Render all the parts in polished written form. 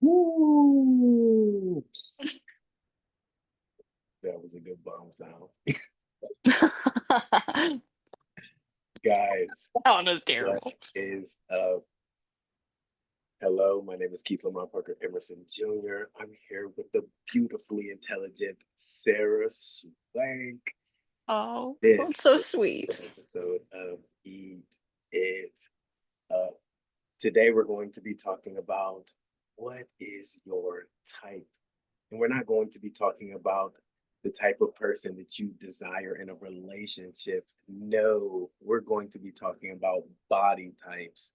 Woo! That was a good bomb sound. That Guys, one was what terrible. is up? Hello, my name is Keith Lamont Parker-Emerson Jr. I'm here with the beautifully intelligent Sarah Swank. Oh, that's This so is sweet. an episode of Eat It Up. Today we're going to be talking about what is your type. And we're not going to be talking about the type of person that you desire in a relationship. No, we're going to be talking about body types.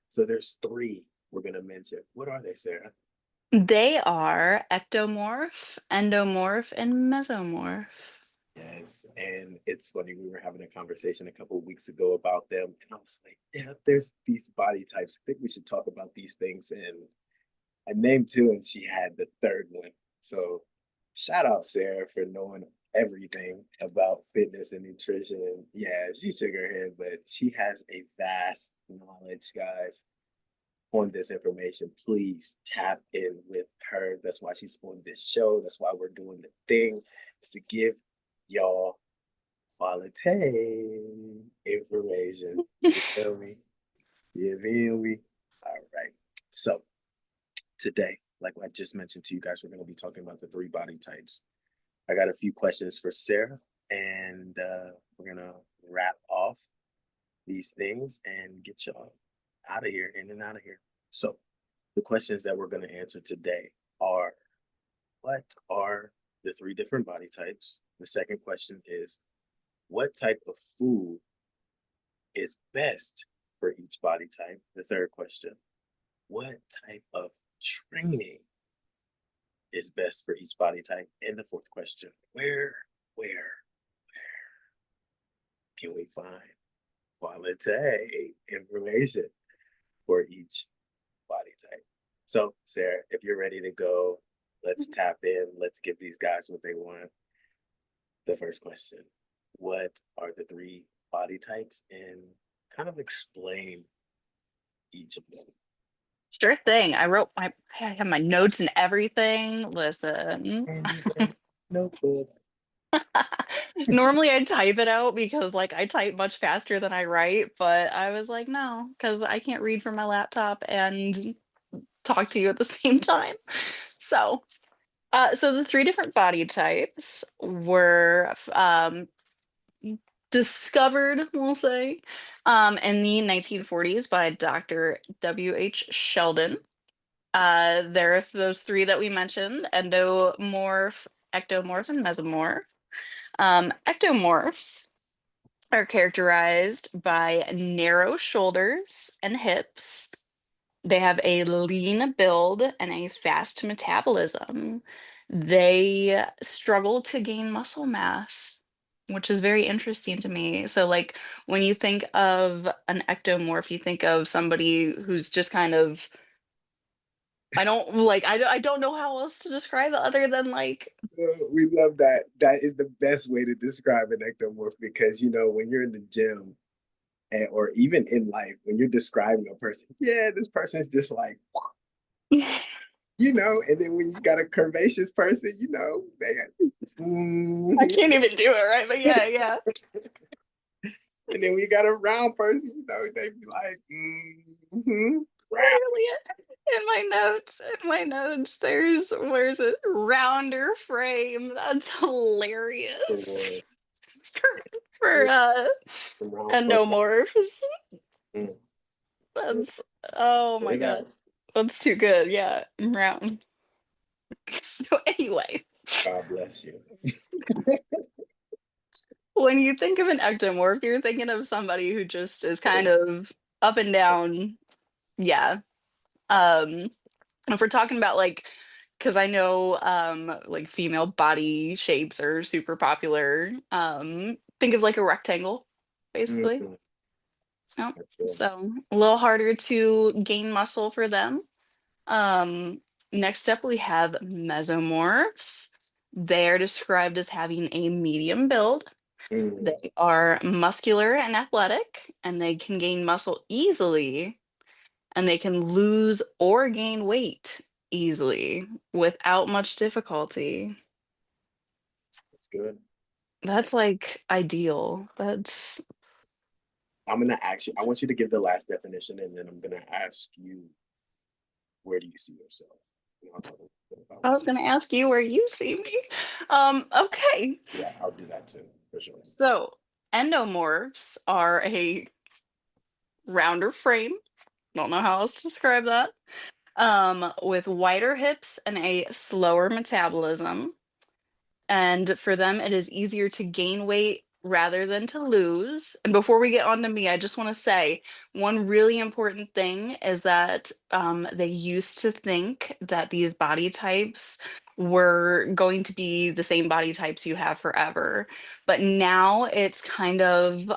So there's three we're going to mention. What are they, Sarah? They are ectomorph, endomorph, and mesomorph. Yes, and it's funny. We were having a conversation a couple of weeks ago about them, and I was like, "Yeah, there's these body types. I think we should talk about these things." And I named two, and she had the third one. So, shout out Sarah for knowing everything about fitness and nutrition. Yeah, she shook her head, but she has a vast knowledge, guys, on this information. Please tap in with her. That's why she's on this show. That's why we're doing the thing, is to give y'all quality information. You feel me? You feel me? All right. So today, like I just mentioned to you guys, we're going to be talking about the three body types. I got a few questions for Sarah, and we're going to wrap off these things and get y'all out of here, in and out of here. So the questions that we're going to answer today are, what are the three different body types? The second question is, what type of food is best for each body type? The third question, what type of training is best for each body type? And the fourth question, where can we find quality information for each body type? So, Sarah, if you're ready to go, let's tap in. Let's give these guys what they want. The first question, what are the three body types? And kind of explain each of them. Sure thing. I have my notes and everything. Listen. And notebook. Normally I type it out because like I type much faster than I write, but I was like, no, because I can't read from my laptop and talk to you at the same time. So, so the three different body types were discovered, we'll say, in the 1940s by Dr. W.H. Sheldon. There are those three that we mentioned: endomorph, ectomorph, and mesomorph. Ectomorphs are characterized by narrow shoulders and hips. They have a lean build and a fast metabolism. They struggle to gain muscle mass, which is very interesting to me. So, like, when you think of an ectomorph, you think of somebody who's just kind of, I don't know how else to describe it other than like, We love that. That is the best way to describe an ectomorph, because when you're in the gym, or even in life, when you're describing a person, yeah, this person is just like, and then when you got a curvaceous person, they I can't even do it right, but yeah, yeah. and then we got a round person, they be like, round. Literally, in my notes, where's it? Rounder frame. That's hilarious. Or For round first. endomorphs. Mm. That's oh my Say god. that. That's too good. Yeah, round. So anyway, God bless you. when you think of an ectomorph, you're thinking of somebody who just is kind of up and down. Yeah. Um, if we're talking about like, because I know like female body shapes are super popular. Think of like a rectangle, basically. Mhm. Yep. For sure. So a little harder to gain muscle for them. Um, Next up we have mesomorphs. They're described as having a medium build. Mm. They are muscular and athletic, and they can gain muscle easily, and they can lose or gain weight easily without much difficulty. That's good. That's like ideal. That's I'm gonna ask you. I want you to give the last definition, and then I'm gonna ask you, where do you see yourself? And I'll talk a little bit about I what. was gonna ask you where you see me. Okay. Yeah, I'll do that too for sure. So endomorphs are a rounder frame. Don't know how else to describe that. With wider hips and a slower metabolism. And for them, it is easier to gain weight rather than to lose. And before we get on to me, I just want to say one really important thing is that they used to think that these body types were going to be the same body types you have forever. But now it's kind of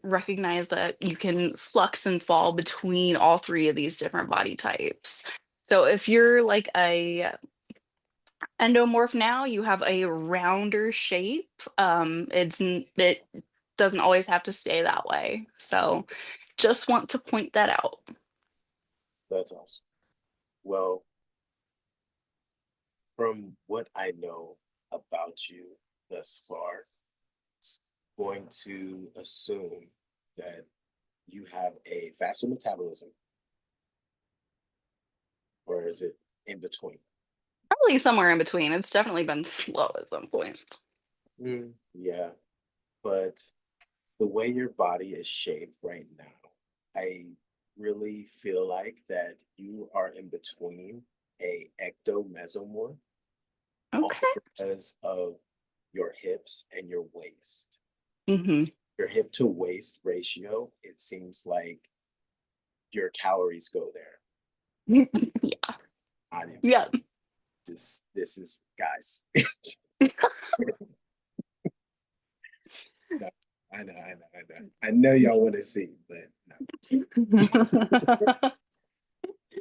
recognized that you can flux and fall between all three of these different body types. So if you're like a endomorph now, you have a rounder shape. It doesn't always have to stay that way. So just want to point that out. That's awesome. Well, from what I know about you thus far, going to assume that you have a faster metabolism, or is it in between? Probably somewhere in between. It's definitely been slow at some point. Yeah, but the way your body is shaped right now, I really feel like that you are in between a ectomesomorph, only Okay. because of your hips and your waist. Hmm. Your hip to waist ratio, it seems like your calories go there. Yeah. I didn't Yeah. this is guys. No, I know y'all want to see, but no.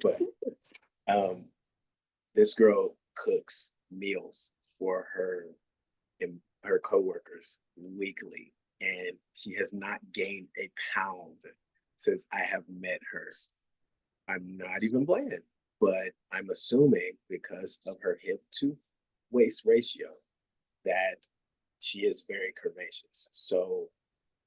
But um this girl cooks meals for her and her coworkers weekly, and she has not gained a pound since I have met her. I'm not even playing, but I'm assuming because of her hip to waist ratio that she is very curvaceous. So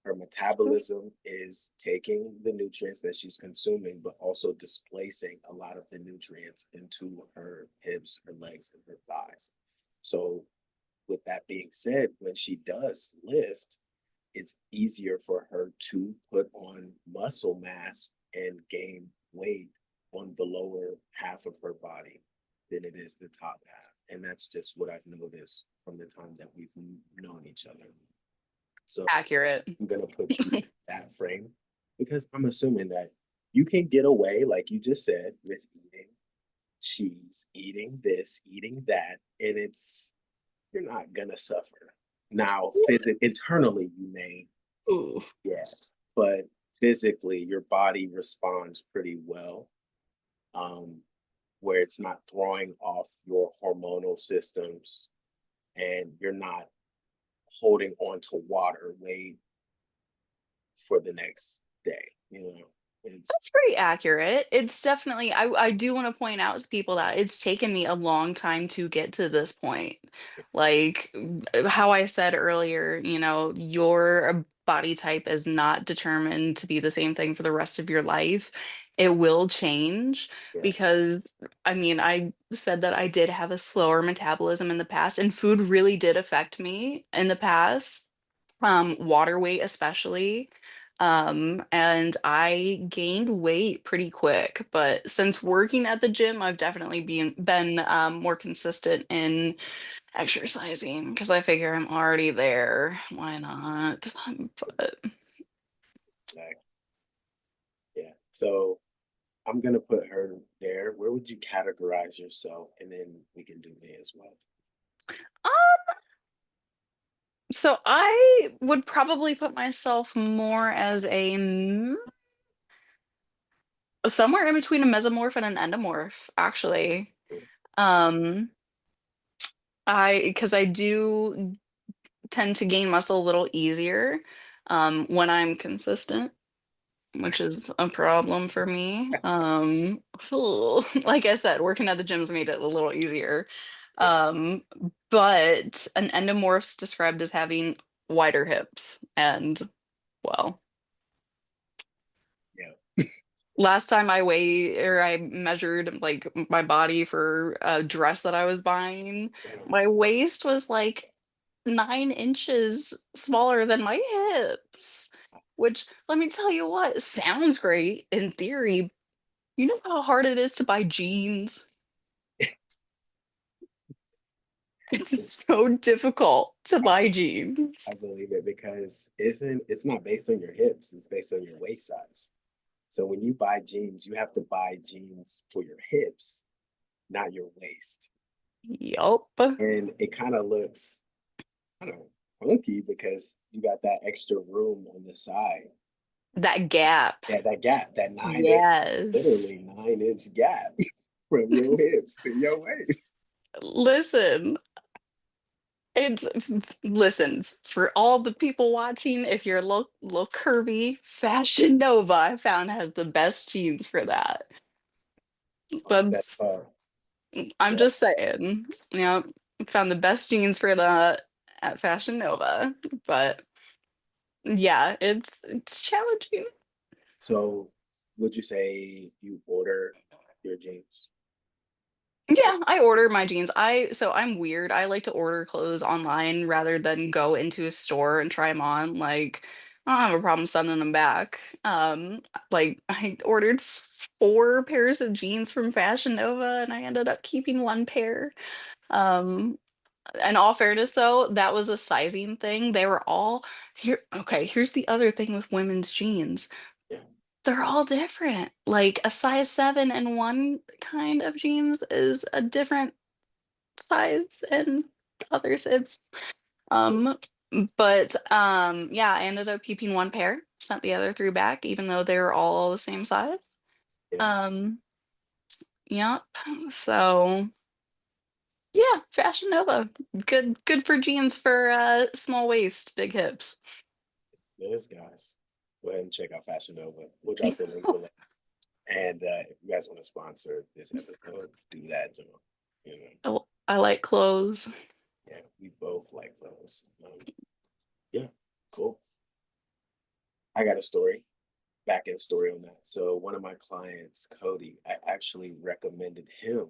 her metabolism is taking the nutrients that she's consuming, but also displacing a lot of the nutrients into her hips, her legs, and her thighs. So, with that being said, when she does lift, it's easier for her to put on muscle mass and gain weight on the lower half of her body than it is the top half. And that's just what I've noticed from the time that we've known each other. So Accurate. I'm gonna put you in that frame because I'm assuming that you can get away, like you just said, with eating cheese, eating this, eating that, and it's you're not gonna suffer. Now, internally, you may, Ooh. yes, but physically, your body responds pretty well, um, where it's not throwing off your hormonal systems, and you're not holding on to water way for the next day. You know, it's That's pretty accurate. It's definitely, I do want to point out to people that it's taken me a long time to get to this point. Like how I said earlier, your body type is not determined to be the same thing for the rest of your life. It will change yeah, because, I mean, I said that I did have a slower metabolism in the past, and food really did affect me in the past, water weight especially. And I gained weight pretty quick, but since working at the gym, I've definitely been more consistent in exercising because I figure I'm already there. Why not? But exactly. Yeah. So I'm gonna put her there. Where would you categorize yourself? And then we can do me as well. so I would probably put myself more as somewhere in between a mesomorph and an endomorph, actually. Um, because I do tend to gain muscle a little easier when I'm consistent. which is a problem for me. Like I said, working at the gym's made it a little easier. Yeah, Um, but an endomorph's described as having wider hips and well, yeah. last time I weighed or I measured like my body for a dress that I was buying, my waist was like 9 inches smaller than my hips. Which, let me tell you what, sounds great in theory. You know how hard it is to buy jeans? It's so difficult to I, buy jeans. I believe it because it's not based on your hips, it's based on your waist size. So when you buy jeans, you have to buy jeans for your hips, not your waist. Yup. And it kind of looks, I don't know, funky because you got that extra room on the side. That gap. Yeah, that gap, that 9 inch, Yes. literally 9 inch gap from your hips to your waist. Listen, it's listen for all the people watching. If you're a little curvy, Fashion Nova I found has the best jeans for that. That That's I'm that just saying, you know, found the best jeans for that at Fashion Nova. But yeah, it's challenging. so would you say you order your jeans? Yeah, I order my jeans. I'm weird. I like to order clothes online rather than go into a store and try them on. Like, I don't have a problem sending them back. Like I ordered 4 pairs of jeans from Fashion Nova and I ended up keeping 1 pair. Um, in all fairness though, that was a sizing thing. They were all here. Okay, here's the other thing with women's jeans. Yeah, They're all different. Like a size 7 and one kind of jeans is a different size and others it's um yeah, I ended up keeping 1 pair, sent the other 3 back, even though they were all the same size. yeah, Um, yep. So yeah, Fashion Nova. Good for jeans for small waist, big hips. yes, guys. Go ahead and check out Fashion Nova. We'll drop the link below. And if you guys want to sponsor this episode, do that, John. You know, I like clothes. yeah, we both like those. Yeah, cool. I got a story, back end story on that. So one of my clients, Cody, I actually recommended him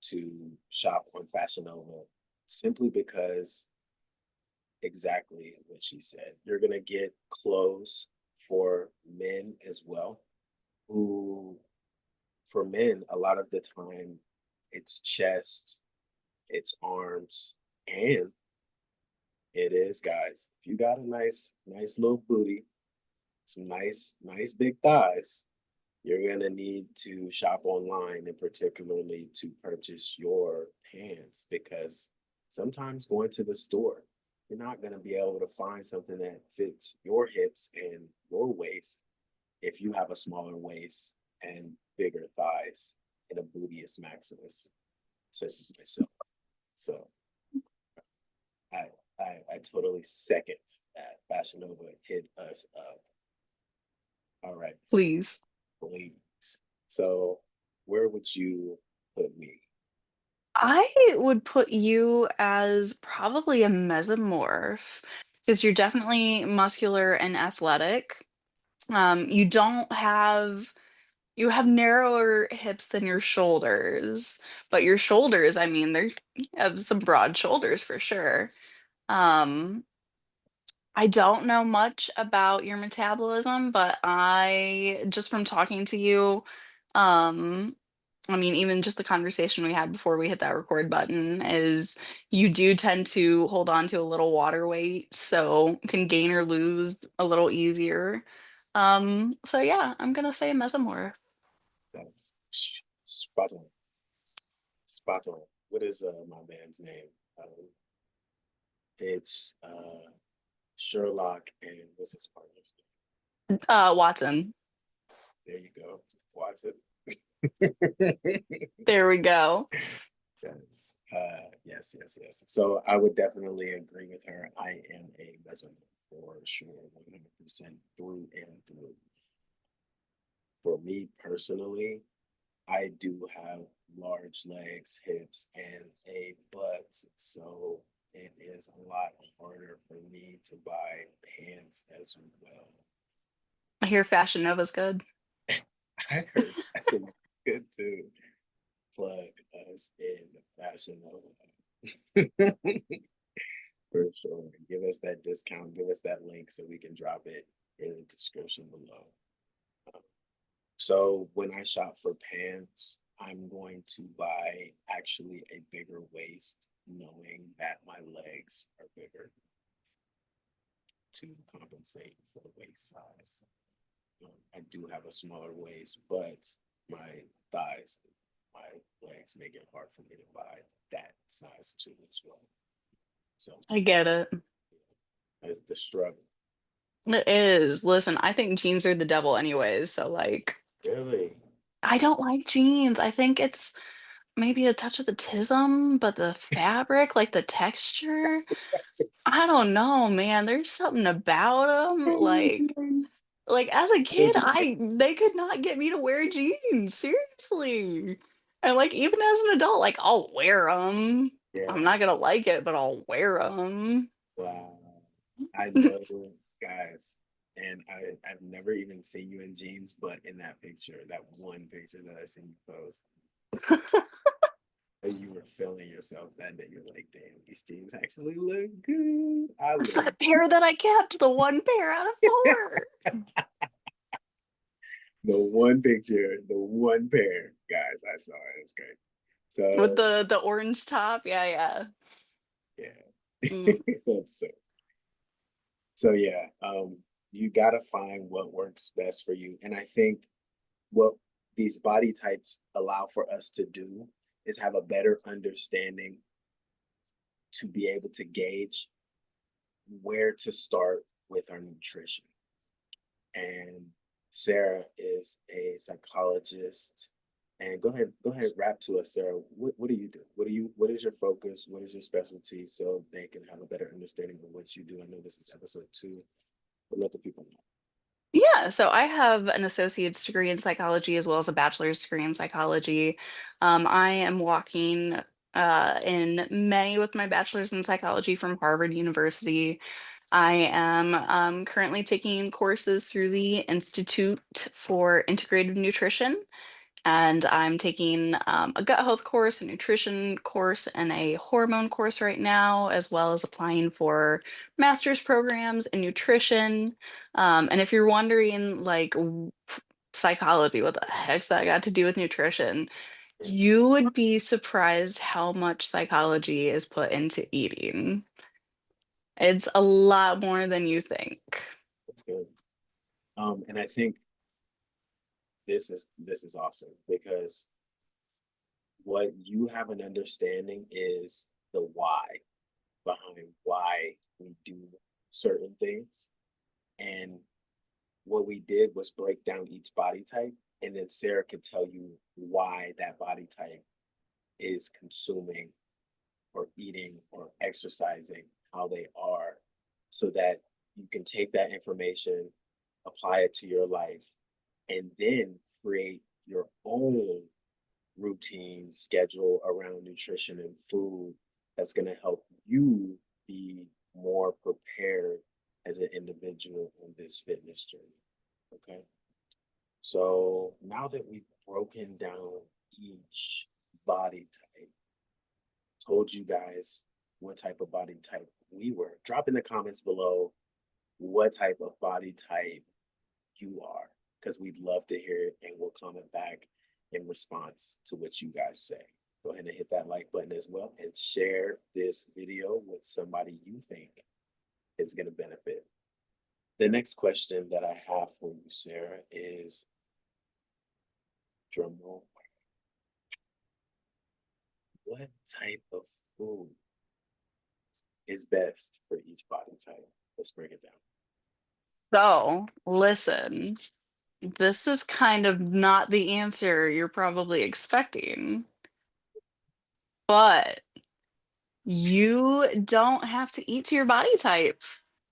to shop on Fashion Nova simply because exactly what she said. You're gonna get clothes for men as well, who for men, a lot of the time it's chest, it's arms, and it is guys. If you got a nice little booty, some nice big thighs, you're gonna need to shop online and particularly to purchase your pants because sometimes going to the store, you're not gonna be able to find something that fits your hips and your waist if you have a smaller waist and bigger thighs and a bootius maximus, such as myself. So I I totally second that. Fashion Nova hit us up. All right, Please. please. So where would you put me? I would put you as probably a mesomorph because you're definitely muscular and athletic. You don't have you have narrower hips than your shoulders, but your shoulders, I mean, you have some broad shoulders for sure. Um, I don't know much about your metabolism, but I just from talking to you, um, I mean, even just the conversation we had before we hit that record button is you do tend to hold on to a little water weight, so can gain or lose a little easier. So yeah, I'm gonna say mesomorph. That's spot on. Spot on. What is my man's name? It's Sherlock and what's his partner's Watson. name? There you go. Watson. There we go. Yes. Yes. So I would definitely agree with her. I am a mesomorph for sure, 100% through and through. for me personally, I do have large legs, hips, and a butt, so it is a lot harder for me to buy pants as well. I hear Fashion Nova's good. I heard Fashion Nova good too. Plug us in Fashion Nova. For sure. Give us that discount, give us that link so we can drop it in the description below. So when I shop for pants, I'm going to buy actually a bigger waist, knowing that my legs are bigger to compensate for the waist size. I do have a smaller waist, but my thighs, my legs make it hard for me to buy that size too as well. So I get it. that's the struggle. It is. Listen, I think jeans are the devil anyways, so like Really? I don't like jeans. I think it's maybe a touch of the tism, but the fabric, like the texture, I don't know, man. There's something about them. Like as a kid, they could not get me to wear jeans. Seriously. And like even as an adult, like I'll wear them. I'm Yeah. not gonna like it, but I'll wear them. Wow. I know, guys, and I've never even seen you in jeans, but in that picture, that one picture that I seen you post, you were feeling yourself that day. You're like, damn, these jeans actually look good. I It's look that pair that I kept, the one pair out of four. the one picture, the one pair, guys, I saw it. It was great. With So the orange top. Yeah, yeah. yeah. Mm. That's so yeah. You gotta find what works best for you. And I think what these body types allow for us to do is have a better understanding to be able to gauge where to start with our nutrition. And Sarah is a psychologist. And go ahead, rap to us, Sarah. What do you do? What is your focus? What is your specialty so they can have a better understanding of what you do? I know this is episode 2, but let the people know. Yeah, so I have an associate's degree in psychology as well as a bachelor's degree in psychology. I am walking in May with my bachelor's in psychology from Harvard University. I am currently taking courses through the Institute for Integrative Nutrition. And I'm taking a gut health course, a nutrition course, and a hormone course right now, as well as applying for master's programs in nutrition. And if you're wondering, like, psychology, what the heck's that got to do with nutrition? Yeah, You would be surprised how much psychology is put into eating. It's a lot more than you think. that's good. And I think this is awesome because what you have an understanding is the why behind why we do certain things. And what we did was break down each body type, and then Sarah could tell you why that body type is consuming or eating or exercising how they are, so that you can take that information, apply it to your life, and then create your own routine schedule around nutrition and food that's going to help you be more prepared as an individual on this fitness journey. Okay. So now that we've broken down each body type, told you guys what type of body type we were, drop in the comments below what type of body type you are, because we'd love to hear it and we'll comment back in response to what you guys say. Go ahead and hit that like button as well and share this video with somebody you think is going to benefit. The next question that I have for you, Sarah, is drum roll. What type of food is best for each body type? Let's break it down. So, listen, this is kind of not the answer you're probably expecting, but you don't have to eat to your body type.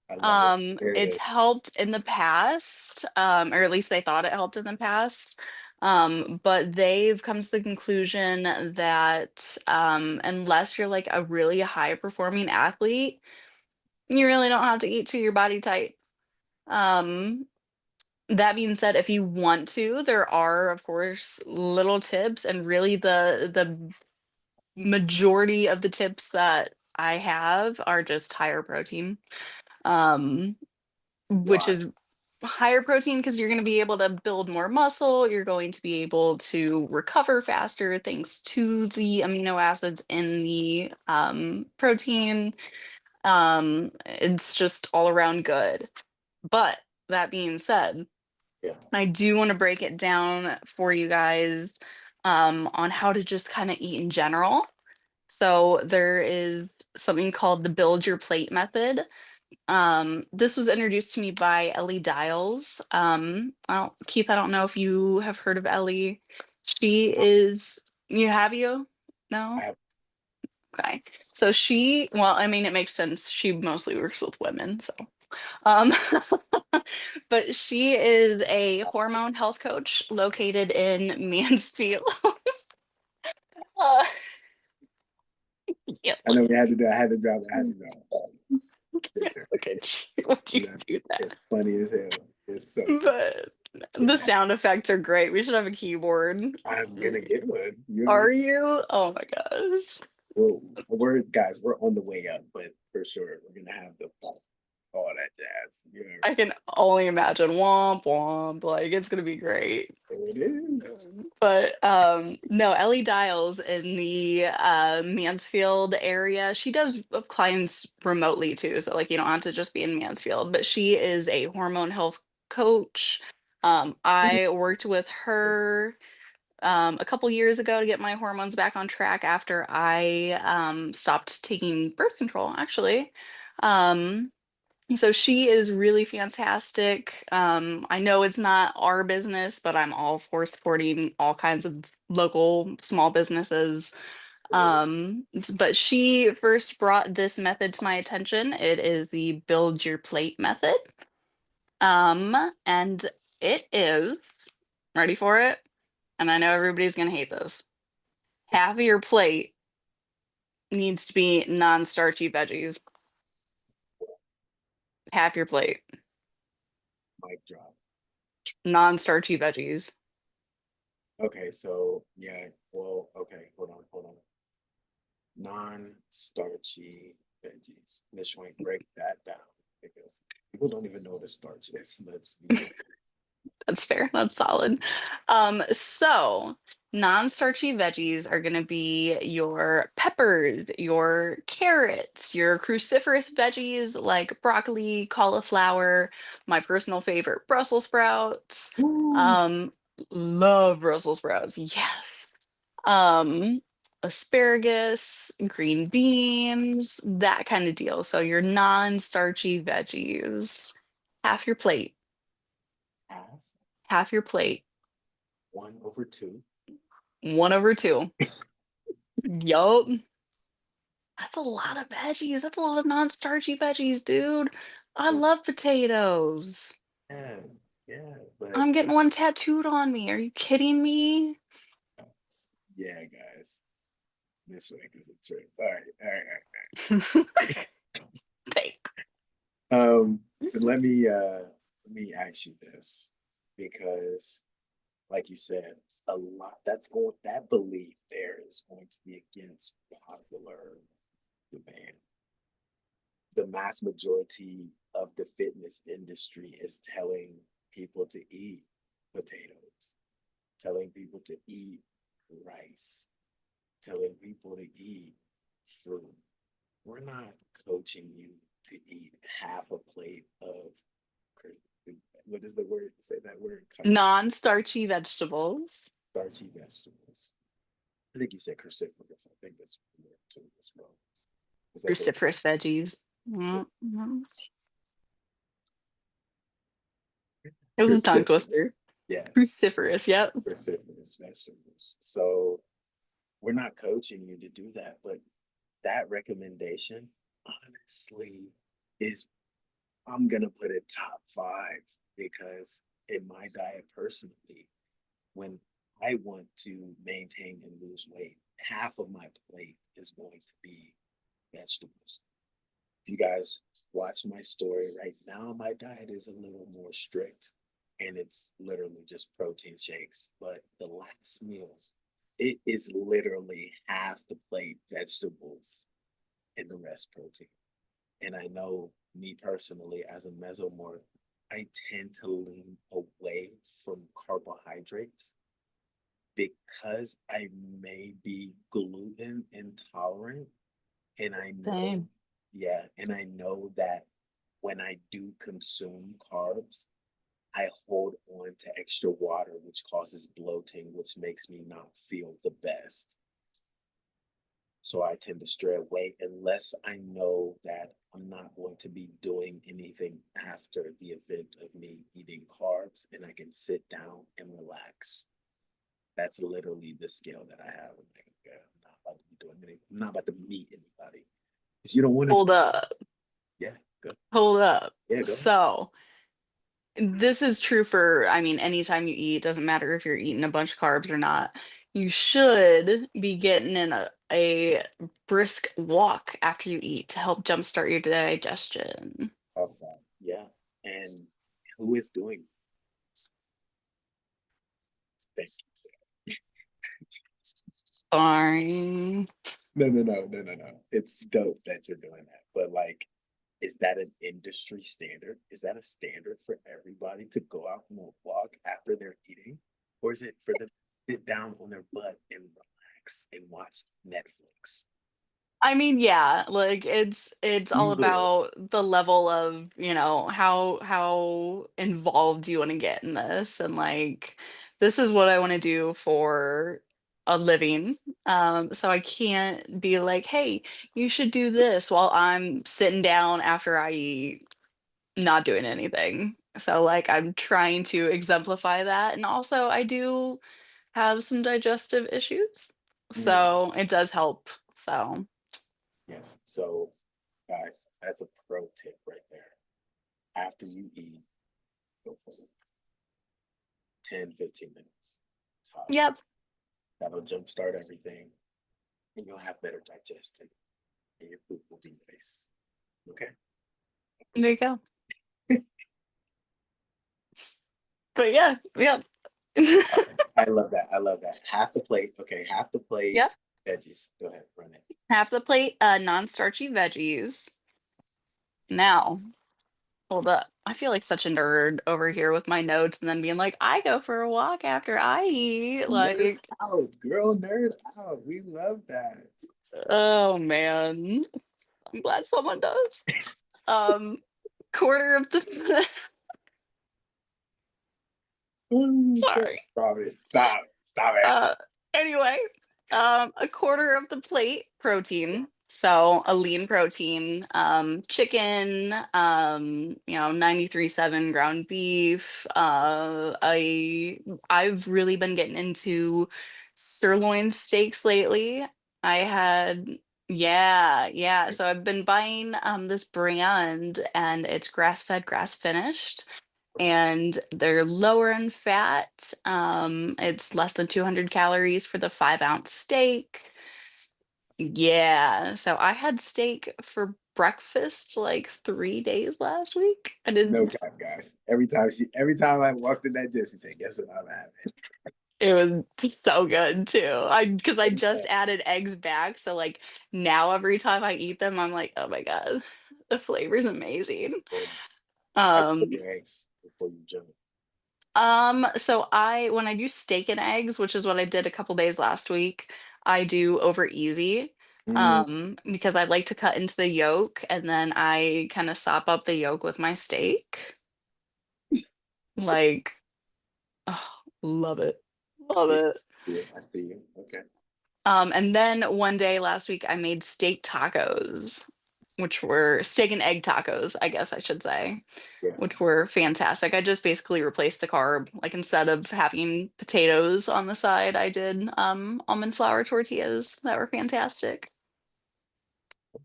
I love it. There it It's is. helped in the past, or at least they thought it helped in the past. But they've come to the conclusion that unless you're like a really high performing athlete, you really don't have to eat to your body type. Um, that being said, if you want to, there are, of course, little tips, and really the majority of the tips that I have are just higher protein. Um, which Why? is higher protein because you're going to be able to build more muscle. You're going to be able to recover faster thanks to the amino acids in the protein. It's just all around good. But that being said, Yeah. I do want to break it down for you guys on how to just kind of eat in general. So there is something called the build your plate method. This was introduced to me by Ellie Dials. Keith, I don't know if you have heard of Ellie. She is, you have you? I No? have. Okay. So she, well, I mean, it makes sense. She mostly works with women, so. Um, but she is a hormone health coach located in Mansfield. Uh, yeah, I know we had to do. I had to drop. I had to drop. okay, would you That's do that? it's funny as hell. It's so funny. But the Yeah, sound effects are great. We should have a keyboard. I'm gonna get one. You're gonna. Are you? Oh my gosh. Well, we're guys. We're on the way up, but for sure we're gonna have the all that jazz. You know, I can only imagine. Womp womp. Like it's gonna be great. there it is. But no, Ellie Dials in the Mansfield area. She does clients remotely too. So like you don't have to just be in Mansfield, but she is a hormone health coach. I worked with her a couple years ago to get my hormones back on track after I stopped taking birth control, actually. Um, so she is really fantastic. I know it's not our business, but I'm all for supporting all kinds of local small businesses. But she first brought this method to my attention. It is the build your plate method. And it is, ready for it? And I know everybody's gonna hate this. Half of your plate needs to be non-starchy veggies. Half your plate, Mic drop. non-starchy veggies. Okay, so yeah. Well, okay. Hold on. Non-starchy veggies. Miss Schwank, break that down because people don't even know what a starch is. Let's be honest. That's fair. That's solid. So non-starchy veggies are gonna be your peppers, your carrots, your cruciferous veggies like broccoli, cauliflower, my personal favorite, Brussels sprouts. Woo! Um, love Brussels sprouts. Yes. Um, asparagus, green beans, that kind of deal. So your non-starchy veggies. Half your plate. Half, Half your plate. 1/2. 1/2. Yup. That's a lot of veggies. That's a lot of non-starchy veggies, dude. I love potatoes. Yeah, yeah, but I'm getting one tattooed on me. Are you kidding me? yeah, guys, this week is a trick. All right, all right, Thank- all right. But let me ask you this because, like you said, a lot that belief there is going to be against popular demand. The mass majority of the fitness industry is telling people to eat potatoes, telling people to eat rice, telling people to eat fruit. We're not coaching you to eat half a plate of what is the word? Say that word. Non-starchy vegetables. Starchy vegetables. I think you said cruciferous. I think that's the word too as well. Is that the Cruciferous veggies. Mhm. It was a tongue cruciferous? twister. Yes, Cruciferous, yep. cruciferous vegetables. So we're not coaching you to do that, but that recommendation honestly is I'm gonna put it top five because in my diet personally, when I want to maintain and lose weight, half of my plate is going to be vegetables. If you guys watch my story right now, my diet is a little more strict and it's literally just protein shakes. But the last meals, it is literally half the plate vegetables and the rest protein. And I know me personally, as a mesomorph, I tend to lean away from carbohydrates because I may be gluten intolerant. And I know, Same. yeah, and I know that when I do consume carbs, I hold on to extra water, which causes bloating, which makes me not feel the best. So I tend to stray away unless I know that I'm not going to be doing anything after the event of me eating carbs and I can sit down and relax. That's literally the scale that I have. I'm like, okay, I'm not about to be doing anything. I'm not about to meet anybody. Because you don't want to, Hold up. yeah, go. Hold up. Yeah, go ahead. So this is true for, I mean, anytime you eat, doesn't matter if you're eating a bunch of carbs or not. You should be getting in a brisk walk after you eat to help jumpstart your digestion. Okay. Yeah. And who is doing thank you, Sarah. Sorry. No. It's dope that you're doing that. But like, is that an industry standard? Is that a standard for everybody to go out on a walk after they're eating? Or is it for them to sit down on their butt and relax and watch Netflix? I mean, yeah, like it's all Either about the level of, how involved you want to get in this and like this is what I want to do for a living. So I can't be like, "Hey, you should do this," while I'm sitting down after I eat, not doing anything. So like I'm trying to exemplify that and also I do have some digestive issues. mm, So it does help. So yes. So guys, that's a pro tip right there. After you eat, go for 10, 15 minutes. Tops. yep. That'll jumpstart everything and you'll have better digestion and your poop will be nice. Okay. There you go. But yeah, yep. I love that. I love that. Half the plate. Okay, half the plate Yep. veggies. Go ahead, run it. Half the plate, non-starchy veggies. Now, hold up. I feel like such a nerd over here with my notes and then being like, I go for a walk after I eat. Nerd Like, out, girl, nerd out. We love that. oh man. I'm glad someone does. Um, quarter of the sorry. Stop it. Stop. Stop it. Uh, anyway, a quarter of the plate protein. So a lean protein, chicken, 93.7 ground beef. I've really been getting into sirloin steaks lately. I had, yeah, yeah. So I've been buying this brand and it's grass-fed, grass-finished and they're lower in fat. It's less than 200 calories for the 5-ounce steak. Yeah, so I had steak for breakfast like 3 days last week. I No did. cap, guys. Every time I walked in that gym, she said, "Guess what I'm having?" It was so good too. Because I just added eggs back, so like now every time I eat them, I'm like, oh my God, the flavor's amazing. I cook Um, your eggs before you jump. so when I do steak and eggs, which is what I did a couple days last week, I do over easy. Mm, Because I like to cut into the yolk and then I kind of sop up the yolk with my steak. Like, oh, love it. I Love see. it. Yeah, I see you. Okay. And then one day last week I made steak tacos, which were steak and egg tacos, I guess I should say, Yeah. which were fantastic. I just basically replaced the carb. Like instead of having potatoes on the side, I did almond flour tortillas that were fantastic.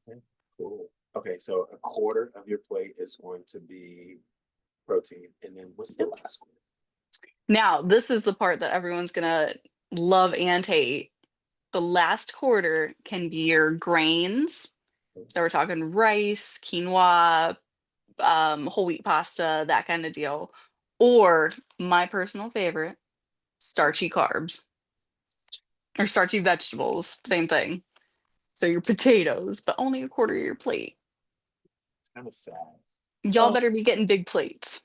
Okay. Cool. Okay, so a quarter of your plate is going to be protein, and then what's the last quarter? Now, this is the part that everyone's gonna love and hate. The last quarter can be your grains. So we're talking rice, quinoa, whole wheat pasta, that kind of deal. Or my personal favorite, starchy carbs or starchy vegetables, same thing. So your potatoes, but only a quarter of your plate. It's kind of sad. Y'all better be getting big plates.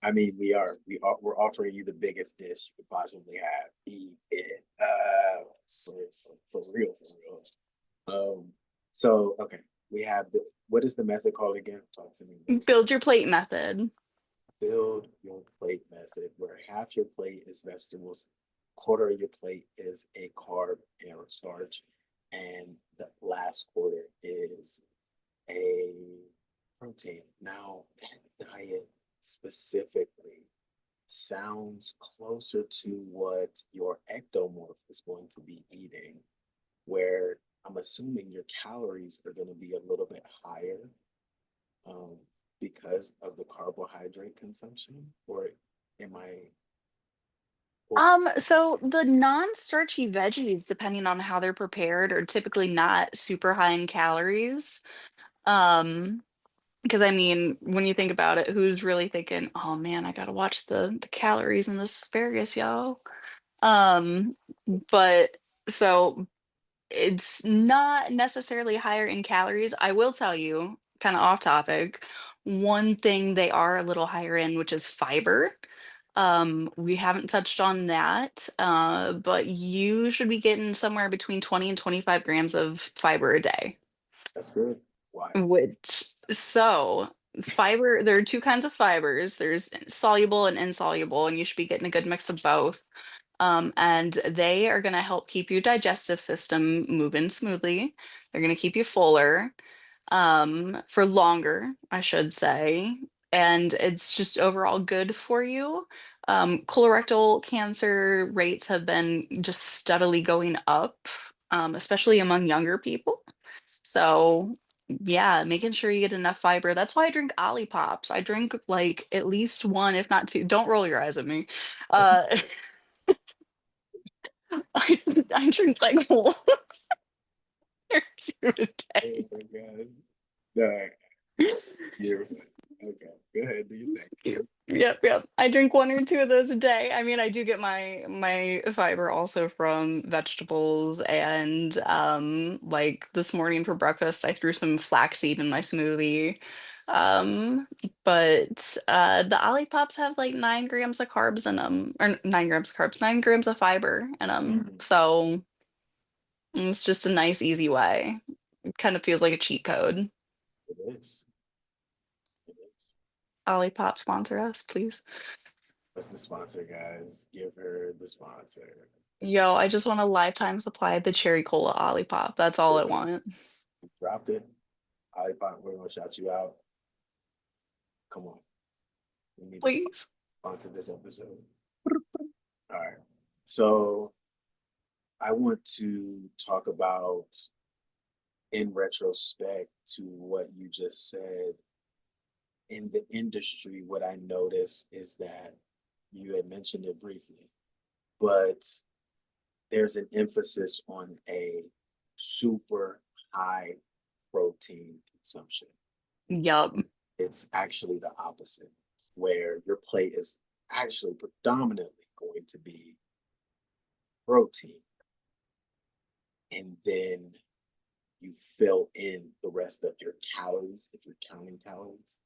I mean, we're offering you the biggest dish you could possibly have. Eat it. For real, for real. So okay, we have what is the method called again? Talk to me. Build your plate method. Build your plate method, where half your plate is vegetables, quarter of your plate is a carb and starch, and the last quarter is a protein. Now, that diet specifically sounds closer to what your ectomorph is going to be eating, where I'm assuming your calories are going to be a little bit higher um, because of the carbohydrate consumption, or am I? So the non-starchy veggies, depending on how they're prepared, are typically not super high in calories. Um, because I mean, when you think about it, who's really thinking, oh man, I gotta watch the calories in this asparagus, y'all. Um, but so it's not necessarily higher in calories. I will tell you, kind of off topic, one thing they are a little higher in, which is fiber. We haven't touched on that, but you should be getting somewhere between 20 and 25 grams of fiber a day. That's good. Why? Which, so fiber, there are two kinds of fibers. There's soluble and insoluble, and you should be getting a good mix of both. And they are going to help keep your digestive system moving smoothly. They're going to keep you fuller for longer, I should say. And it's just overall good for you. Colorectal cancer rates have been just steadily going up, especially among younger people. So, yeah, making sure you get enough fiber. That's why I drink Olipop. I drink like at least one, if not two. Don't roll your eyes at me. Uh, I drink like one or two a Oh day. my God. No, you're okay. Go ahead. Do you think? Yep, yep. I drink one or two of those a day. I mean, I do get my fiber also from vegetables and like this morning for breakfast, I threw some flaxseed in my smoothie. Um, but the Olipops have like 9 grams of carbs in them, or 9 grams of carbs, 9 grams of fiber in them. Mhm. So it's just a nice, easy way. It kind of feels like a cheat code. It is. It is. Olipop sponsor us, please. What's the sponsor, guys? Give her the sponsor. Yo, I just want a lifetime supply of the cherry cola Olipop. That's all I want. Dropped it. iPod, we're gonna shout you out. Come on. We need to Please. sponsor this episode. All right. So I want to talk about, in retrospect to what you just said, in the industry, what I noticed is that you had mentioned it briefly, but there's an emphasis on a super high protein consumption. Yup. It's actually the opposite, where your plate is actually predominantly going to be protein, and then you fill in the rest of your calories if you're counting calories.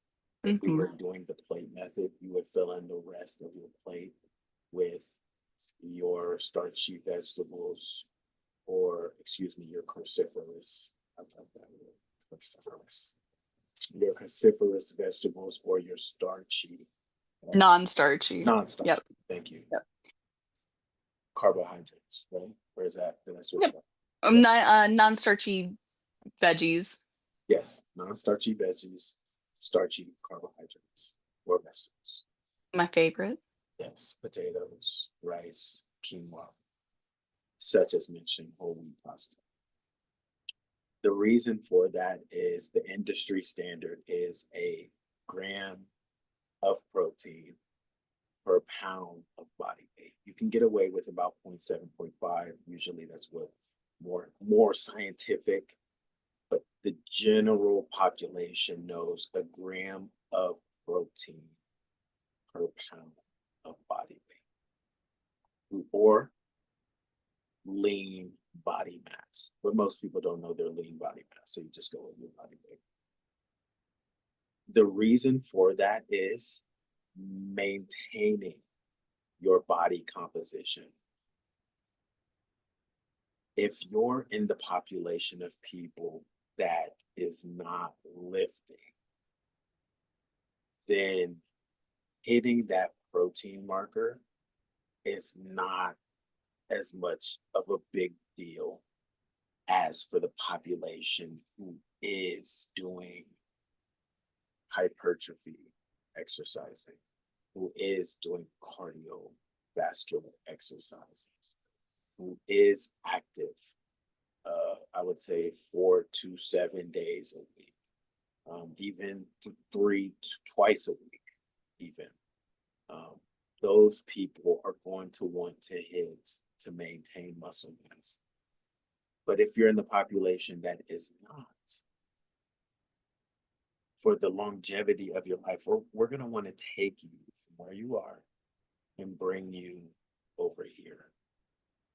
If we Hmm. were doing the plate method, you would fill in the rest of your plate with your starchy vegetables, or excuse me, your cruciferous. I love that word, cruciferous. Your cruciferous vegetables or your starchy, Non-starchy. non-starchy. Yep. Thank you. Yep. Carbohydrates, right? Or is that, did I switch Yep. that? Yeah. Non-starchy veggies. Yes, non-starchy veggies, starchy carbohydrates or vegetables. My favorite. Yes, potatoes, rice, quinoa, such as mentioned, whole wheat pasta. The reason for that is the industry standard is a gram of protein per pound of body weight. You can get away with about 0.7, 0.5. Usually that's what more scientific, but the general population knows a gram of protein per pound of body weight, or lean body mass. But most people don't know their lean body mass, so you just go with your body weight. The reason for that is maintaining your body composition. If you're in the population of people that is not lifting, then hitting that protein marker is not as much of a big deal as for the population who is doing hypertrophy exercising, who is doing cardiovascular exercises, who is active, I would say 4 to 7 days a week, even twice a week, even. Those people are going to want to hit to maintain muscle mass. But if you're in the population that is not, for the longevity of your life, we're going to want to take you from where you are and bring you over here,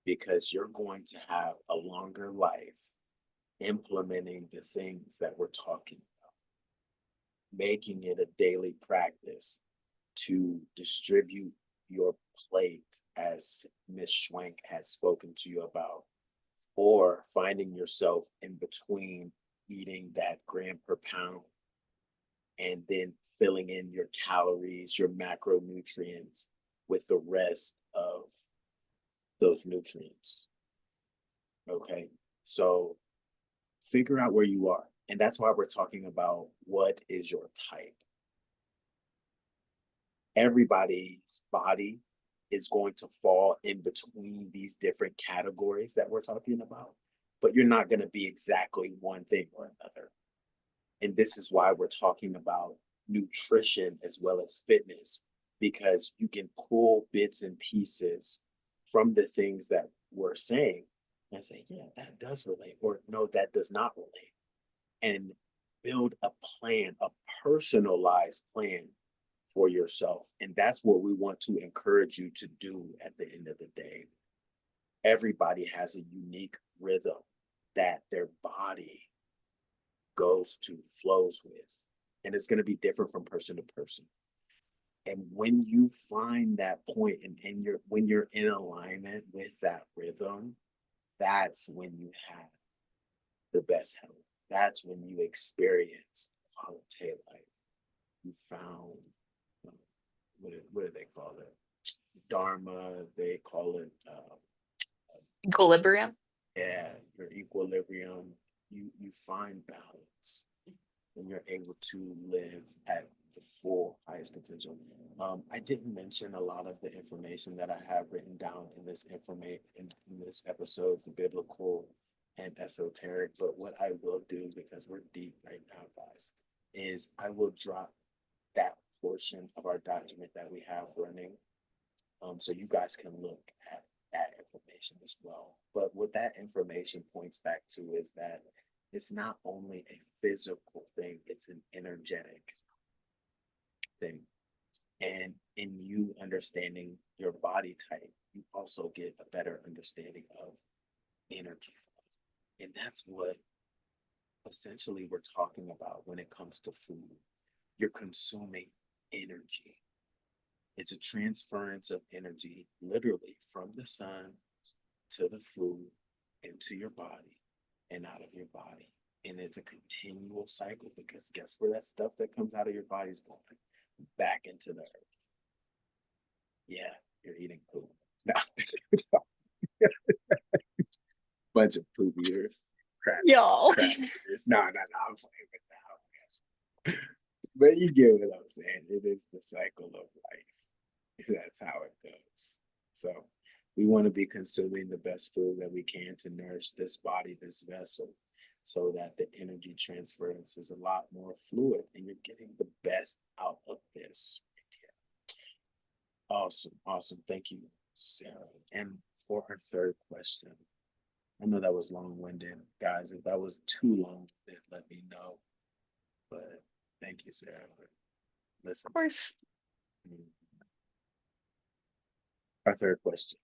because you're going to have a longer life implementing the things that we're talking about, making it a daily practice to distribute your plate as Miss Swank has spoken to you about, or finding yourself in between eating that gram per pound and then filling in your calories, your macronutrients with the rest of those nutrients. Okay, so figure out where you are. And that's why we're talking about what is your type. Everybody's body is going to fall in between these different categories that we're talking about, but you're not going to be exactly one thing or another. And this is why we're talking about nutrition as well as fitness, because you can pull bits and pieces from the things that we're saying and say, yeah, that does relate, or no, that does not relate. And build a plan, a personalized plan for yourself. And that's what we want to encourage you to do at the end of the day. Everybody has a unique rhythm that their body goes to, flows with, and it's going to be different from person to person. And when you find that point, and when you're in alignment with that rhythm, that's when you have the best health. That's when you experience quality life. You found, what do they call it? Dharma, they call it, Equilibrium. yeah, your equilibrium. You find balance, and you're able to live at the full highest potential. I didn't mention a lot of the information that I have written down in this in this episode, the biblical and esoteric. But what I will do, because we're deep right now, guys, is I will drop that portion of our document that we have running, so you guys can look at that information as well. But what that information points back to is that it's not only a physical thing, it's an energetic thing. And in you understanding your body type, you also get a better understanding of energy flow. And that's what essentially we're talking about when it comes to food. You're consuming energy. It's a transference of energy, literally from the sun to the food, into your body and out of your body. And it's a continual cycle, because guess where that stuff that comes out of your body is going? Back into the earth. Yeah, you're eating poop. No. Bunch of poop eaters. Yo. Crap eaters. No, I'm playing with that. But you get what I'm saying. It is the cycle of life. That's how it goes. So we want to be consuming the best food that we can to nourish this body, this vessel. so that the energy transference is a lot more fluid and you're getting the best out of this. Awesome, awesome. Thank you, Sarah. And for our third question, I know that was long-winded, guys. If that was too long, then let me know. But thank you, Sarah. Listen. Of course. Our third question.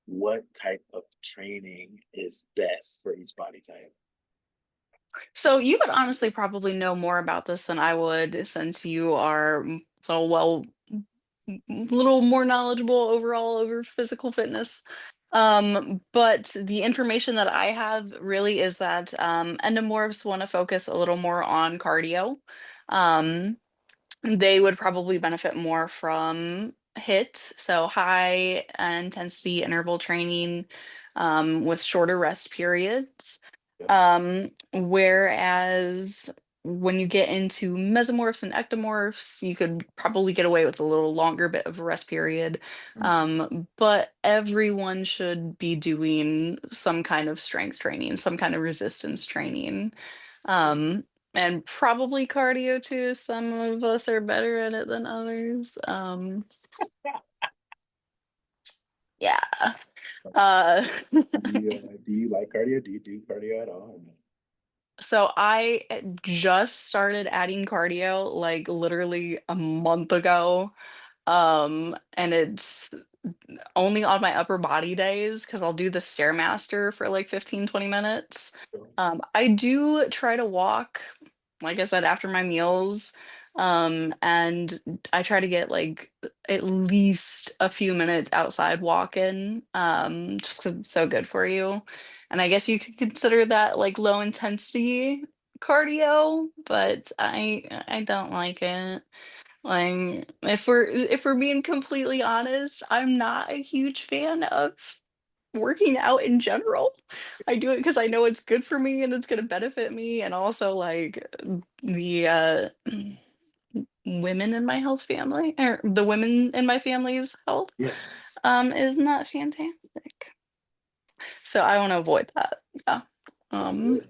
What type of training is best for each body type? So you would honestly probably know more about this than I would, since you are little more knowledgeable overall over physical fitness. But the information that I have really is that endomorphs want to focus a little more on cardio. Um, they would probably benefit more from HIIT, so high intensity interval training with shorter rest periods. Yep. Whereas when you get into mesomorphs and ectomorphs, you could probably get away with a little longer bit of a rest period. But everyone should be doing some kind of strength training, some kind of resistance training. Um, and probably cardio too. Some of us are better at it than others. Yeah. Uh, Do you like cardio? Do you do cardio at all? so I just started adding cardio like literally a month ago. And it's only on my upper body days because I'll do the Stairmaster for like 15-20 minutes. No? I do try to walk, like I said, after my meals. And I try to get like at least a few minutes outside walking, just because it's so good for you. And I guess you could consider that like low intensity cardio, but I don't like it. Like if we're being completely honest, I'm not a huge fan of working out in general. I do it because I know it's good for me and it's gonna benefit me, and also like the women in my health family, or the women in my family's health Yeah, is not fantastic. So I want to avoid that. Yeah. it's Um good.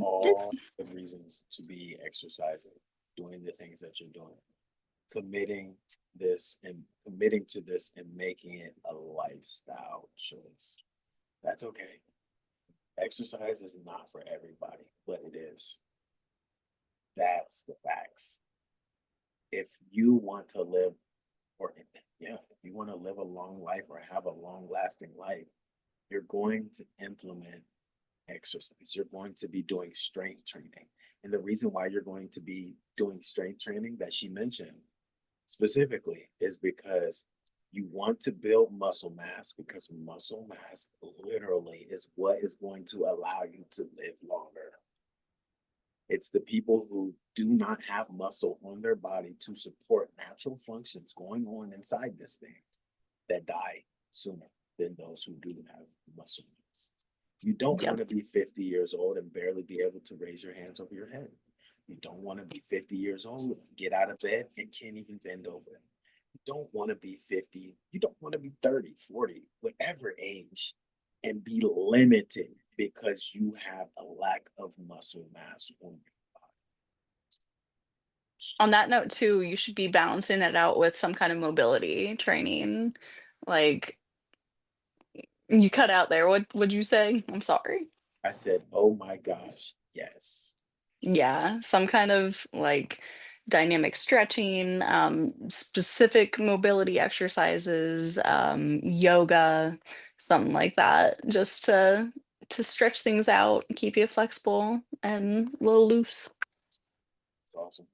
All good reasons to be exercising, doing the things that you're doing, committing to this and making it a lifestyle choice. That's okay. Exercise is not for everybody, but it is. That's the facts. If you want to live, or yeah, if you want to live a long life or have a long lasting life, you're going to implement exercise. You're going to be doing strength training. And the reason why you're going to be doing strength training that she mentioned specifically is because you want to build muscle mass, because muscle mass literally is what is going to allow you to live longer. It's the people who do not have muscle on their body to support natural functions going on inside this thing that die sooner than those who do have muscle mass. You don't yep. want to be 50 years old and barely be able to raise your hands over your head. You don't want to be 50 years old, get out of bed, and can't even bend over. You don't want to be 50. You don't want to be 30, 40, whatever age, and be limited because you have a lack of muscle mass on your On that note too, you should be balancing it out with some kind of mobility training. Like you cut out there. What would you say? I'm sorry. I said, oh my gosh, yes. Yeah, some kind of like dynamic stretching, specific mobility exercises, yoga, something like that, just to stretch things out, keep you flexible and a little loose. It's awesome.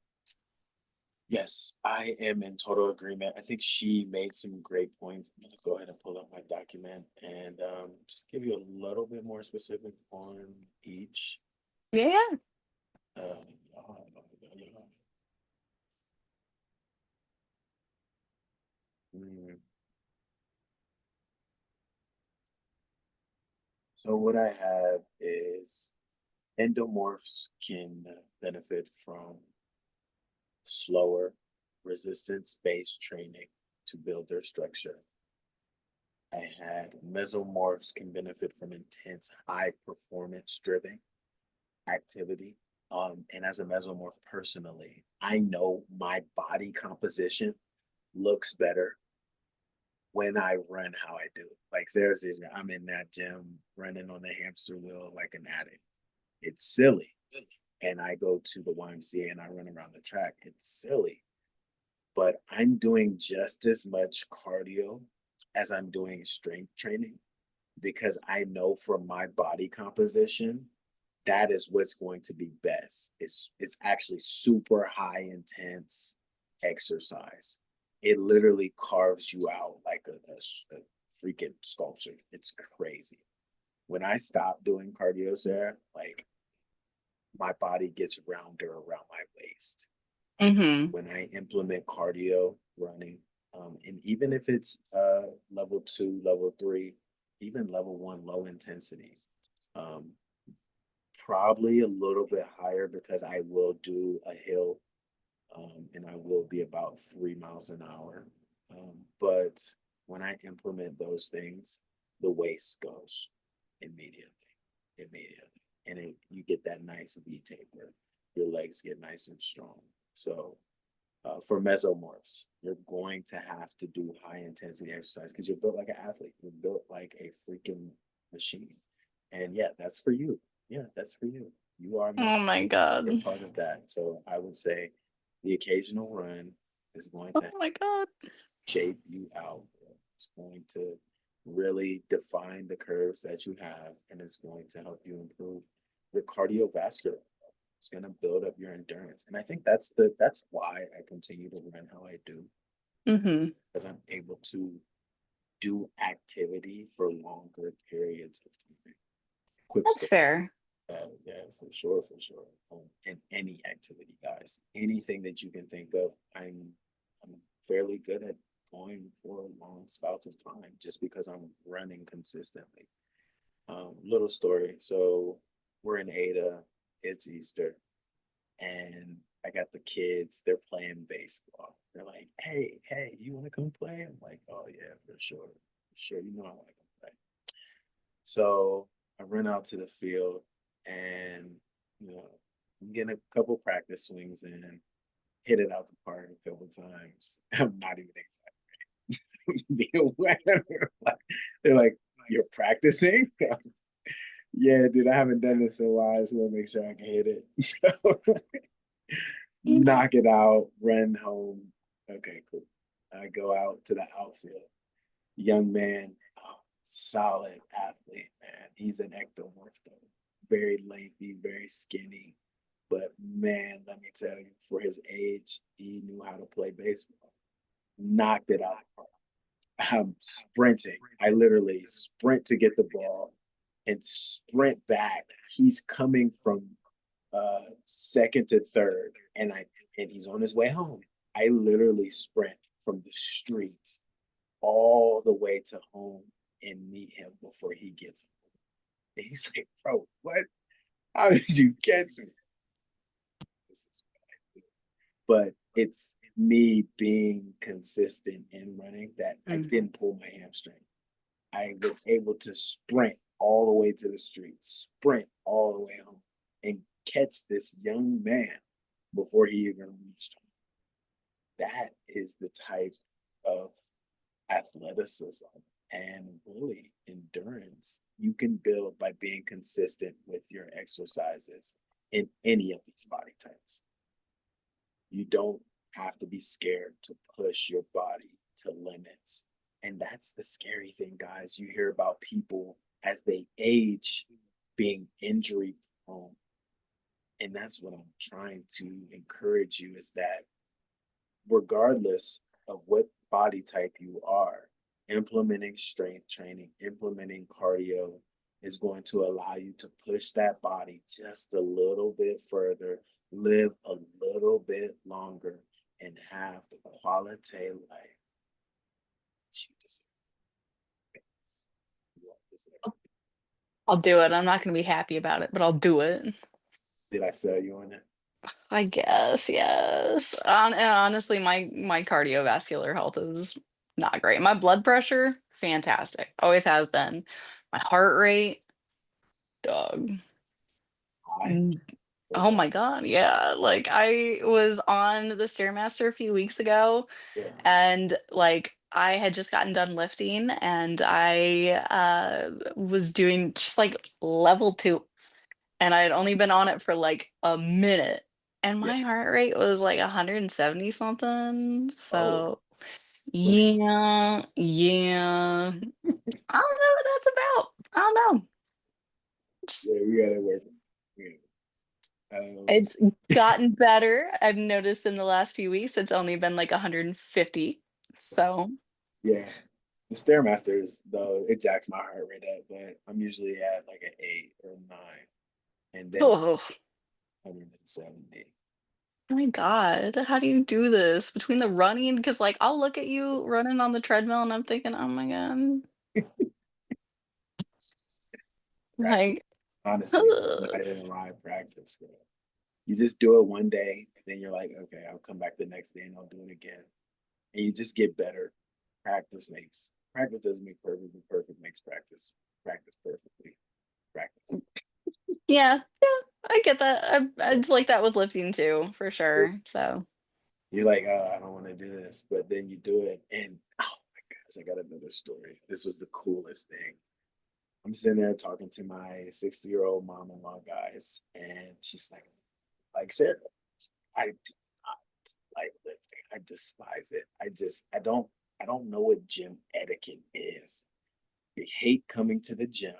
Yes, I am in total agreement. I think she made some great points. I'm gonna go ahead and pull up my document and just give you a little bit more specific on each. Yeah. Uh, mm. So what I have is endomorphs can benefit from slower resistance-based training to build their structure. I had mesomorphs can benefit from intense high performance driven activity. And as a mesomorph personally, I know my body composition looks better when I run how I do. Like seriously, I'm in that gym running on the hamster wheel like an addict. It's silly. And I go to the YMCA and I run around the track. It's silly. But I'm doing just as much cardio as I'm doing strength training because I know from my body composition, that is what's going to be best. It's actually super high intense exercise. It literally carves you out like a freaking sculpture. It's crazy. When I stop doing cardio, Sarah, like my body gets rounder around my waist. Mm-hmm. When I implement cardio running, and even if it's level two, level three, even level one, low intensity, um, probably a little bit higher because I will do a hill, and I will be about 3 miles an hour. But when I implement those things, the waist goes immediately, immediately, and you get that nice V taper. Your legs get nice and strong. So for mesomorphs, you're going to have to do high intensity exercise because you're built like an athlete. You're built like a freaking machine. And yeah, that's for you. Yeah, that's for you. You are meant Oh my you're God. part of that. So I would say the occasional run is going Oh to my God. shape you out. It's going to really define the curves that you have, and it's going to help you improve your cardiovascular. It's going to build up your endurance, and I think that's why I continue to run how I do, Mm-hmm. because I'm able to do activity for longer periods of time. Quick That's story. fair. Yeah, for sure, for sure. And any activity, guys, anything that you can think of, I'm fairly good at going for long spouts of time just because I'm running consistently. Little story. So we're in Ada. It's Easter, and I got the kids. They're playing baseball. They're like, "Hey, you want to come play?" I'm like, "Oh yeah, for sure, for sure. You know I want to come play." So I run out to the field and, I'm getting a couple practice swings in, hit it out the park a couple times. I'm not even exaggerating. They're like, "You're practicing?" Yeah, dude, I haven't done this in a while. I just want to make sure I can hit it. So, knock it out, run home. Okay, cool. I go out to the outfield. Young man, solid athlete, man. He's an ectomorph though. Very lengthy, very skinny. But man, let me tell you, for his age, he knew how to play baseball. Knocked it out of the park. I'm sprinting. I literally sprint to get the ball and sprint back. He's coming from second to third, and he's on his way home. I literally sprint from the street all the way to home and meet him before he gets home. And he's like, "Bro, what? How did you catch me?" This is what I do. But it's me being consistent in running that I Mm. didn't pull my hamstring. I was able to sprint all the way to the street, sprint all the way home, and catch this young man before he even reached home. That is the type of athleticism and really endurance you can build by being consistent with your exercises in any of these body types. You don't have to be scared to push your body to limits. And that's the scary thing, guys. You hear about people as they age being injury prone. And that's what I'm trying to encourage you is that regardless of what body type you are, implementing strength training, implementing cardio is going to allow you to push that body just a little bit further, live a little bit longer, and have the quality life that you deserve. You deserve. I'll do it. I'm not going to be happy about it, but I'll do it. Did I sell you on that? I guess, yes. And honestly, my cardiovascular health is not great. My blood pressure, fantastic. Always has been. My heart rate, dog. High Mm, or Oh low? my God. Yeah. Like I was on the Stairmaster a few weeks ago Yeah, and like I had just gotten done lifting and I was doing just like level 2 and I had only been on it for like a minute and yeah. my heart rate was like 170 something. Oh, So look, yeah, yeah. I don't know what that's about. I don't know. Just yeah, we gotta work. Yeah. it's gotten better. I've noticed in the last few weeks it's only been like 150. So, Yeah, the Stairmasters though it jacks my heart rate up, but I'm usually at like an 8 or 9, and then oh 170. my God, how do you do this between the running? Because like I'll look at you running on the treadmill and I'm thinking, oh my God, Right. like, Honestly, it's ugh. not even live practice. Bro. You just do it one day, then you're like, okay, I'll come back the next day and I'll do it again, and you just get better. Practice doesn't make perfect, but perfect makes practice. Practice perfectly. Practice. Yeah, yeah, I get that. Yeah. It's like that with lifting too, for sure. So, You're like, oh, I don't want to do this, but then you do it, and oh my gosh, I got another story. This was the coolest thing. I'm sitting there talking to my 60-year-old mom-in-law guys, and she's like Sarah, I do not like lifting. I despise it. I don't know what gym etiquette is. I hate coming to the gym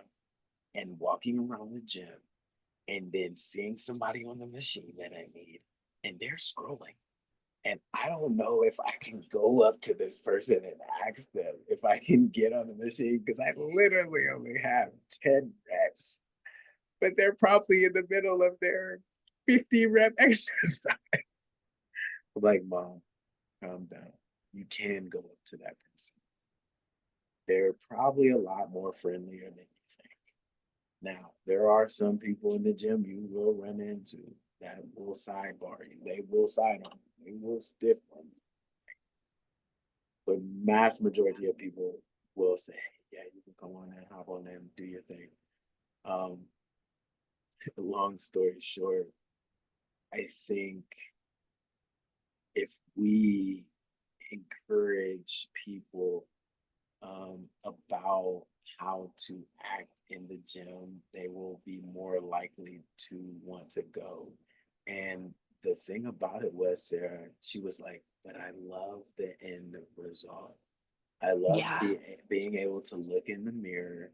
and walking around the gym and then seeing somebody on the machine that I need, and they're scrolling. And I don't know if I can go up to this person and ask them if I can get on the machine because I literally only have 10 reps, but they're probably in the middle of their 50 rep exercise. I'm like, Mom, calm down. You can go up to that person. They're probably a lot more friendlier than you think. Now, there are some people in the gym you will run into that will sidebar you. They will side on you. They will stiff on you. But mass majority of people will say, hey, yeah, you can come on and hop on and do your thing. Um, long story short, I think if we encourage people about how to act in the gym, they will be more likely to want to go. And the thing about it was, Sarah, she was like, but I love the end result. I love yeah, being able to look in the mirror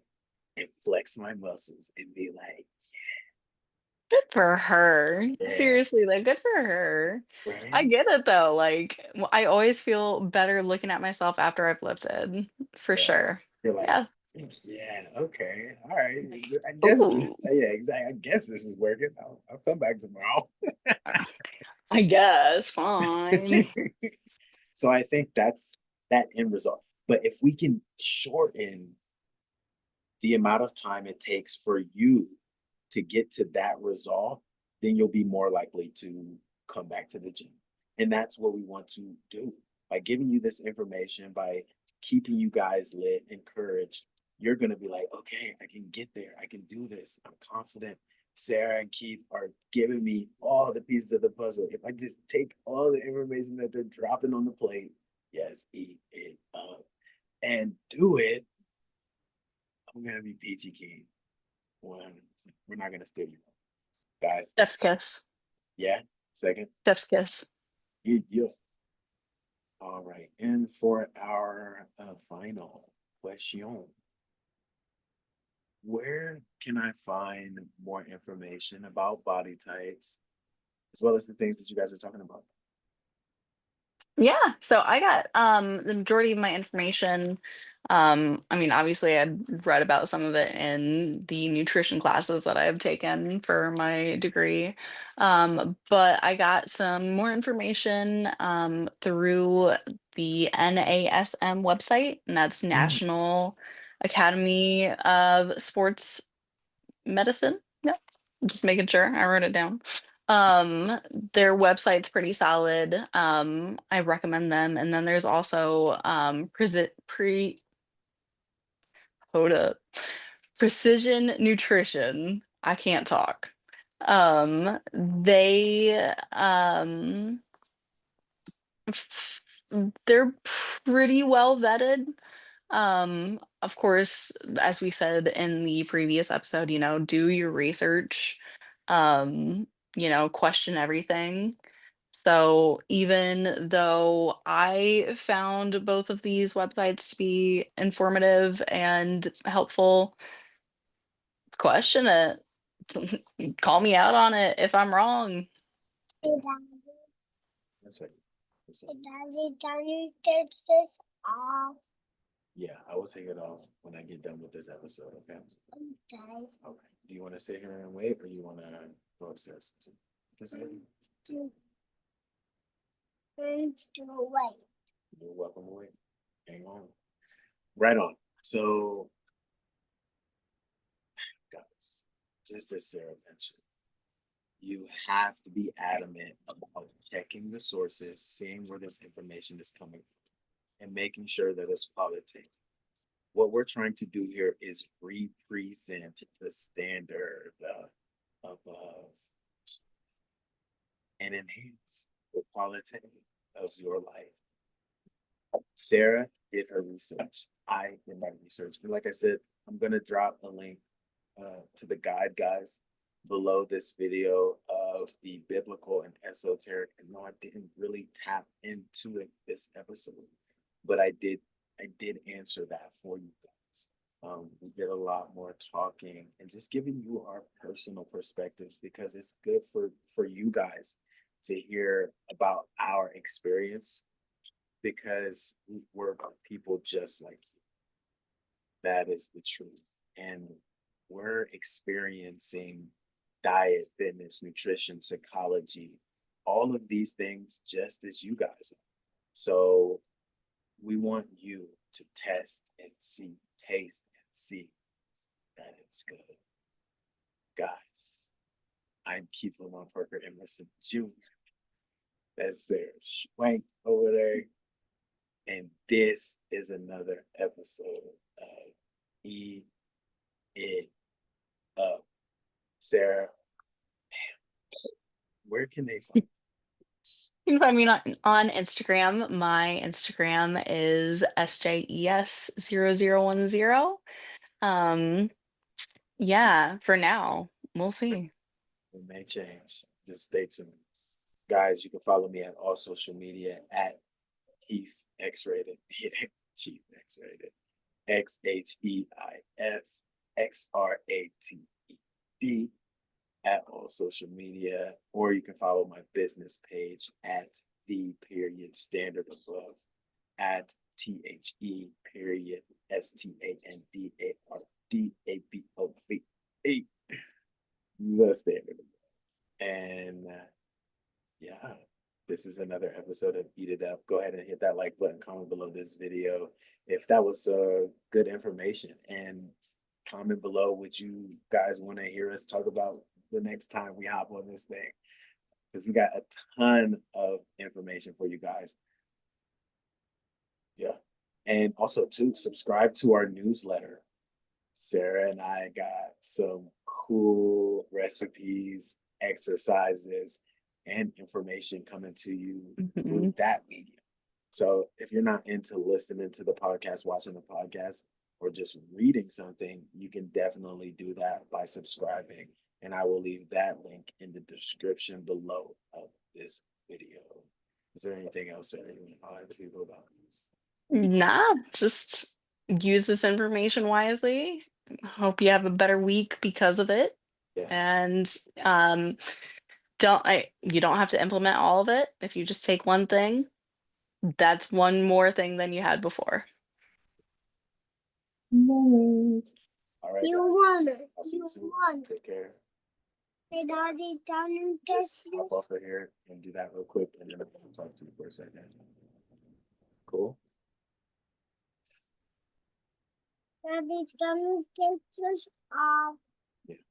and flex my muscles and be like, good for her. yeah, Seriously, like, good for her. I right? get it though. Like, I always feel better looking at myself after I've lifted, for Yeah. sure. You're like, Yeah. yeah, okay, all right. Like, I guess this, ooh, yeah, exactly. I guess this is working. I'll come back tomorrow. I guess, fine. So I think that's that end result. But if we can shorten the amount of time it takes for you to get to that result, then you'll be more likely to come back to the gym. And that's what we want to do. By giving you this information, by keeping you guys lit, encouraged, you're going to be like, okay, I can get there. I can do this. I'm confident. Sarah and Keith are giving me all the pieces of the puzzle. If I just take all the information that they're dropping on the plate, yes, eat it up and do it, I'm gonna be peachy keen. 100%. We're not gonna steal you, guys. Chef's kiss. Yeah. Second, Chef's kiss. you. All right. And for our final question, where can I find more information about body types as well as the things that you guys are talking about? Yeah, so I got the majority of my information. I mean, obviously I'd read about some of it in the nutrition classes that I've taken for my degree. But I got some more information through the NASM website, and that's Mm. National Academy of Sports Medicine. Yep. Just making sure I wrote it down. Um, their website's pretty solid. I recommend them. And then there's also Hold up. Precision Nutrition. I can't talk. They f- they're pretty well vetted. Of course, as we said in the previous episode, do your research. Um, question everything. So even though I found both of these websites to be informative and helpful, question it. Call me out on it if I'm wrong. Hey, Daddy. That's it. That's it. Hey, Daddy, can you take this off? Yeah, I will take it off when I get done with this episode, okay? Okay. Okay. Do you want to sit here and wait, or you want to go upstairs? Just To wait. You're welcome to wait. Hang on. Right on. So, guys, just as Sarah mentioned, you have to be adamant about checking the sources, seeing where this information is coming from, and making sure that it's qualitative. What we're trying to do here is represent the standard above and enhance the quality of your life. Sarah did her research. I did my research. And like I said, I'm going to drop a link to the guide, guys, below this video of the biblical and esoteric. And no, I didn't really tap into it this episode, but I did answer that for you guys. We did a lot more talking and just giving you our personal perspectives, because it's good for you guys to hear about our experience, because we're people just like you. That is the truth. And we're experiencing diet, fitness, nutrition, psychology, all of these things just as you guys are. So we want you to test and see, taste and see that it's good. Guys, I'm Keith Lamont Parker-Emerson Jr. That's Sarah Swank over there. And this is another episode of Eat It Up. Sarah, where can they find you? You can find me on Instagram. My Instagram is SJES0010. Yeah, for now. We'll see. It may change. Just stay tuned. Guys, you can follow me at all social media at Heath X Rated. Yeah, Chief X Rated. XHEIFXRATED at all social media, or you can follow my business page at the period standard above at THE period STANDARDABOVE. The standard above. And yeah, this is another episode of Eat It Up. Go ahead and hit that like button, comment below this video if that was good information, and comment below what you guys want to hear us talk about the next time we hop on this thing, because we got a ton of information for you guys. Yeah. And also too, subscribe to our newsletter. Sarah and I got some cool recipes, exercises, and information coming to you through that medium. So if you're not into listening to the podcast, watching the podcast, or just reading something, you can definitely do that by subscribing. And I will leave that link in the description below of this video. Is there anything else that you want to add to people about? Nah, just use this information wisely. Hope you have a better week because of it. Yes. And you don't have to implement all of it. If you just take one thing, that's one more thing than you had before. All right. You guys. want it. I'll see You you soon. want it. Take care. Hey, Daddy, can you Just take hop this? off of here and do that real quick, and then I'll talk to you for a second. Cool. Daddy, can you take this off? Yeah.